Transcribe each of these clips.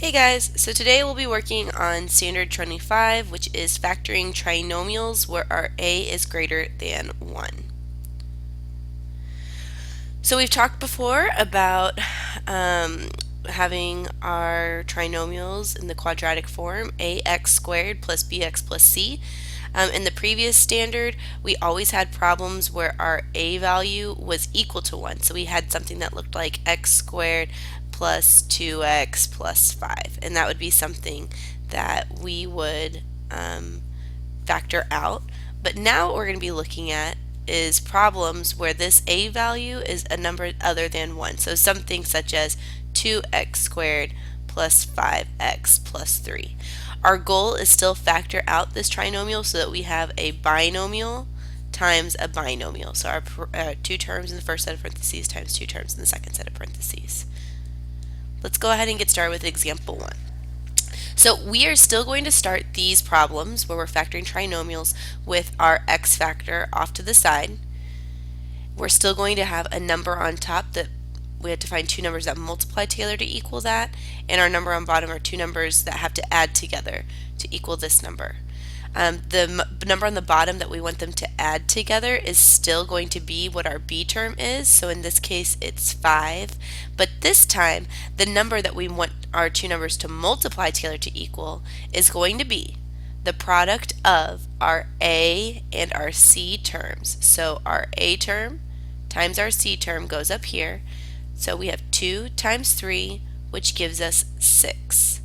Hey guys, so today we'll be working on standard 25, which is factoring trinomials where our a is greater than 1. So we've talked before about having our trinomials in the quadratic form, ax squared plus bx plus c. In the previous standard, we always had problems where our a value was equal to 1. So we had something that looked like x squared plus 2x plus 5. And that would be something that we would factor out. But now what we're going to be looking at is problems where this a value is a number other than 1. So something such as 2x squared plus 5x plus 3. Our goal is still factor out this trinomial so that we have a binomial times a binomial. So our two terms in the first set of parentheses times two terms in the second set of parentheses. Let's go ahead and get started with example 1. So we are still going to start these problems where we're factoring trinomials with our x factor off to the side. We're still going to have a number on top that we have to find two numbers that multiply together to equal that, and our number on bottom are two numbers that have to add together to equal this number. The number on the bottom that we want them to add together is still going to be what our b term is, so in this case it's 5, but this time the number that we want our two numbers to multiply together to equal is going to be the product of our a and our c terms. So our a term times our c term goes up here, so we have 2 times 3, which gives us 6.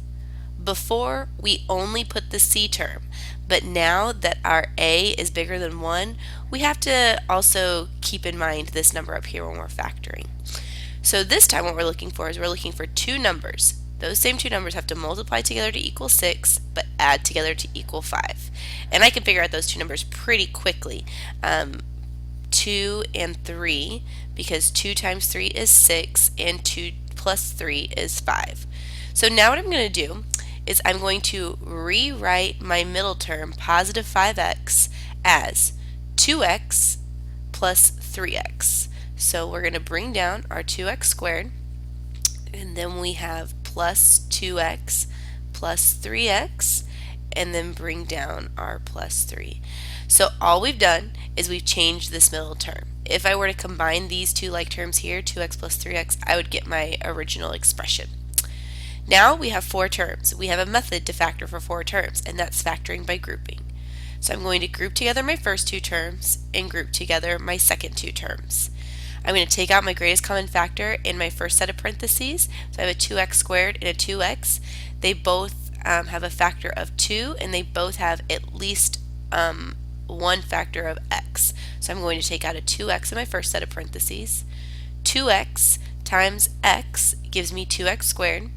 Before, we only put the c term, but now that our a is bigger than 1, we have to also keep in mind this number up here when we're factoring. So this time what we're looking for is we're looking for two numbers. Those same two numbers have to multiply together to equal 6, but add together to equal 5. And I can figure out those two numbers pretty quickly. 2 and 3, because 2 times 3 is 6 and 2 plus 3 is 5. So now what I'm going to do is I'm going to rewrite my middle term, positive 5x, as 2x plus 3x. So we're going to bring down our 2x squared, and then we have plus 2x plus 3x, and then bring down our plus 3. So all we've done is we've changed this middle term. If I were to combine these two like terms here, 2x plus 3x, I would get my original expression. Now we have four terms. We have a method to factor for four terms, and that's factoring by grouping. So I'm going to group together my first two terms and group together my second two terms. I'm going to take out my greatest common factor in my first set of parentheses. So I have a 2x squared and a 2x. They both have a factor of 2, and they both have at least one factor of x. So I'm going to take out a 2x in my first set of parentheses. 2x times x gives me 2x squared.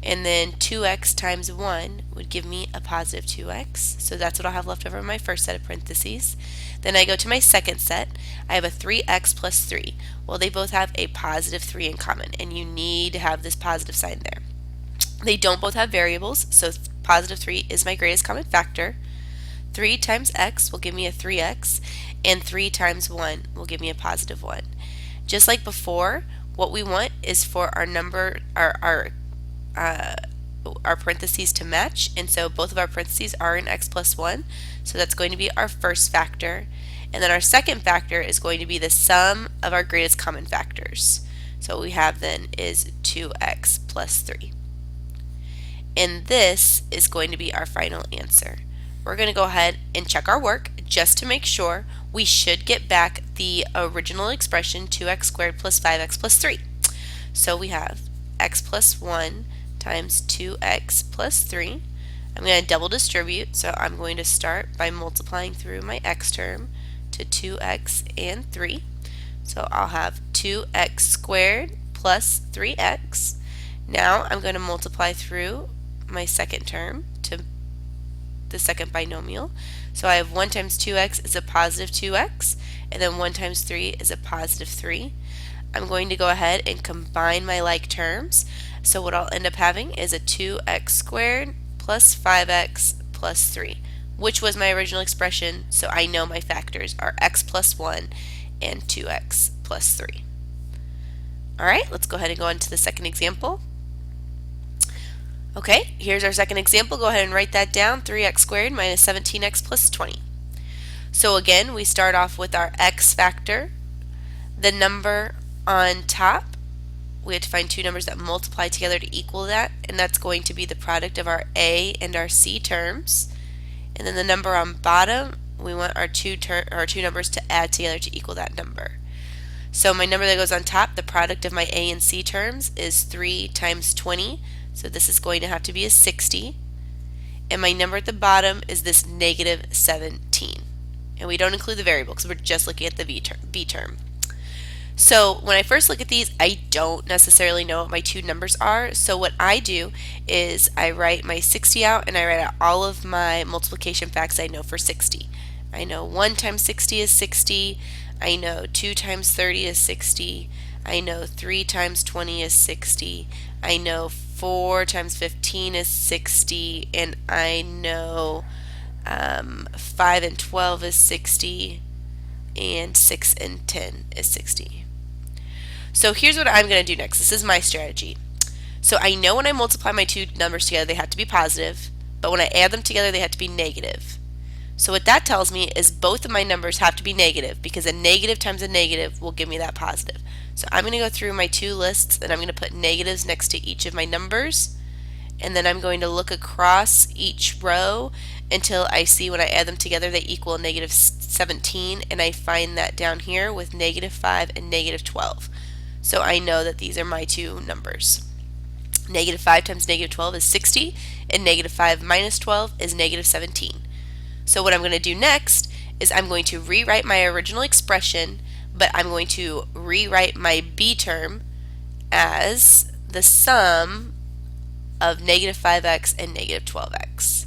And then 2x times 1 would give me a positive 2x. So that's what I'll have left over in my first set of parentheses. Then I go to my second set. I have a 3x plus 3. Well, they both have a positive 3 in common, and you need to have this positive sign there. They don't both have variables, so positive 3 is my greatest common factor. 3 times x will give me a 3x, and 3 times 1 will give me a positive 1. Just like before, what we want is for our number, our parentheses to match, and so both of our parentheses are in x plus 1, so that's going to be our first factor, and then our second factor is going to be the sum of our greatest common factors. So what we have then is 2x plus 3, and this is going to be our final answer. We're going to go ahead and check our work just to make sure. We should get back the original expression, 2x squared plus 5x plus 3. So we have x plus 1 times 2x plus 3. I'm going to double distribute, so I'm going to start by multiplying through my x term to 2x and 3. So I'll have 2x squared plus 3x. Now I'm going to multiply through my second term to the second binomial. So I have 1 times 2x is a positive 2x, and then 1 times 3 is a positive 3. I'm going to go ahead and combine my like terms. So what I'll end up having is a 2x squared plus 5x plus 3, which was my original expression, so I know my factors are x plus 1 and 2x plus 3. Alright, let's go ahead and go on to the second example. Okay, here's our second example. Go ahead and write that down. 3x squared minus 17x plus 20. So again, we start off with our x factor. The number on top, we have to find two numbers that multiply together to equal that, and that's going to be the product of our a and our c terms. And then the number on bottom, we want our two numbers to add together to equal that number. So my number that goes on top, the product of my a and c terms, is 3 times 20. So this is going to have to be a 60. And my number at the bottom is this negative 17. And we don't include the variable because we're just looking at the b term. So when I first look at these, I don't necessarily know what my two numbers are. So what I do is I write my 60 out and I write out all of my multiplication facts I know for 60. I know 1 times 60 is 60. I know 2 times 30 is 60. I know 3 times 20 is 60. I know 4 times 15 is 60. And I know 5 and 12 is 60. And 6 and 10 is 60. So here's what I'm going to do next. This is my strategy. So I know when I multiply my two numbers together, they have to be positive, but when I add them together, they have to be negative. So what that tells me is both of my numbers have to be negative because a negative times a negative will give me that positive. So I'm going to go through my two lists and I'm going to put negatives next to each of my numbers, and then I'm going to look across each row until I see when I add them together they equal negative 17, and I find that down here with negative 5 and negative 12. So I know that these are my two numbers. Negative 5 times negative 12 is 60, and negative 5 minus 12 is negative 17. So what I'm going to do next is I'm going to rewrite my original expression, but I'm going to rewrite my b term as the sum of negative 5x and negative 12x.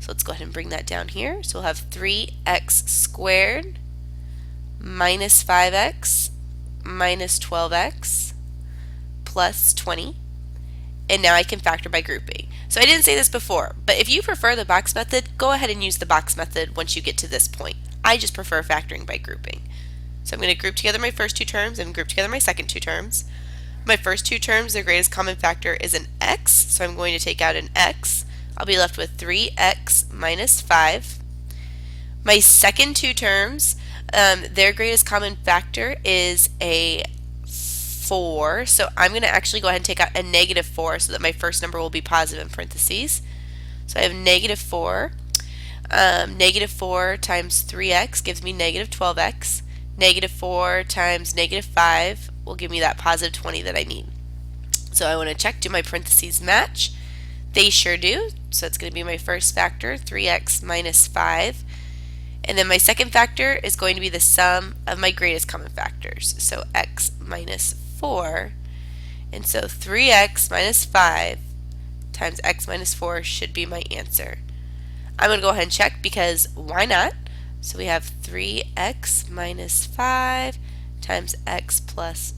So let's go ahead and bring that down here. So we'll have 3x squared minus 5x minus 12x plus 20. And now I can factor by grouping. So I didn't say this before, but if you prefer the box method, go ahead and use the box method once you get to this point. I just prefer factoring by grouping. So I'm going to group together my first two terms and group together my second two terms. My first two terms, their greatest common factor is an x, so I'm going to take out an x. I'll be left with 3x minus 5. My second two terms, their greatest common factor is a 4, so I'm going to actually go ahead and take out a negative 4 so that my first number will be positive in parentheses. So I have negative 4. Negative 4 times 3x gives me negative 12x. Negative 4 times negative 5 will give me that positive 20 that I need. So I want to check, do my parentheses match? They sure do. So it's going to be my first factor, 3x minus 5. And then my second factor is going to be the sum of my greatest common factors. So x minus 4. And so 3x minus 5 times x minus 4 should be my answer. I'm going to go ahead and check because why not? So we have 3x minus 5 times x plus,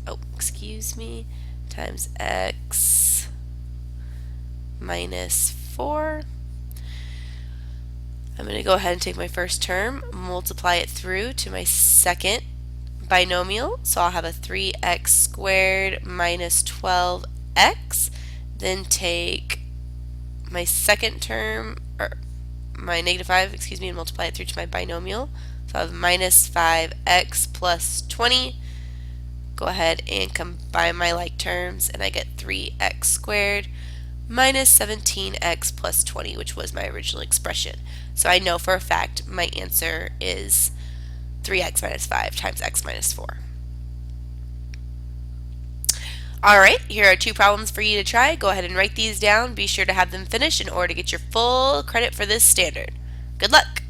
times x minus 4. I'm going to go ahead and take my first term, multiply it through to my second binomial. So I'll have a 3x squared minus 12x. Then take my second term, or my negative 5, and multiply it through to my binomial. So I have minus 5x plus 20. Go ahead and combine my like terms, and I get 3x squared minus 17x plus 20, which was my original expression. So I know for a fact my answer is 3x minus 5 times x minus 4. Alright, here are two problems for you to try. Go ahead and write these down. Be sure to have them finished in order to get your full credit for this standard. Good luck!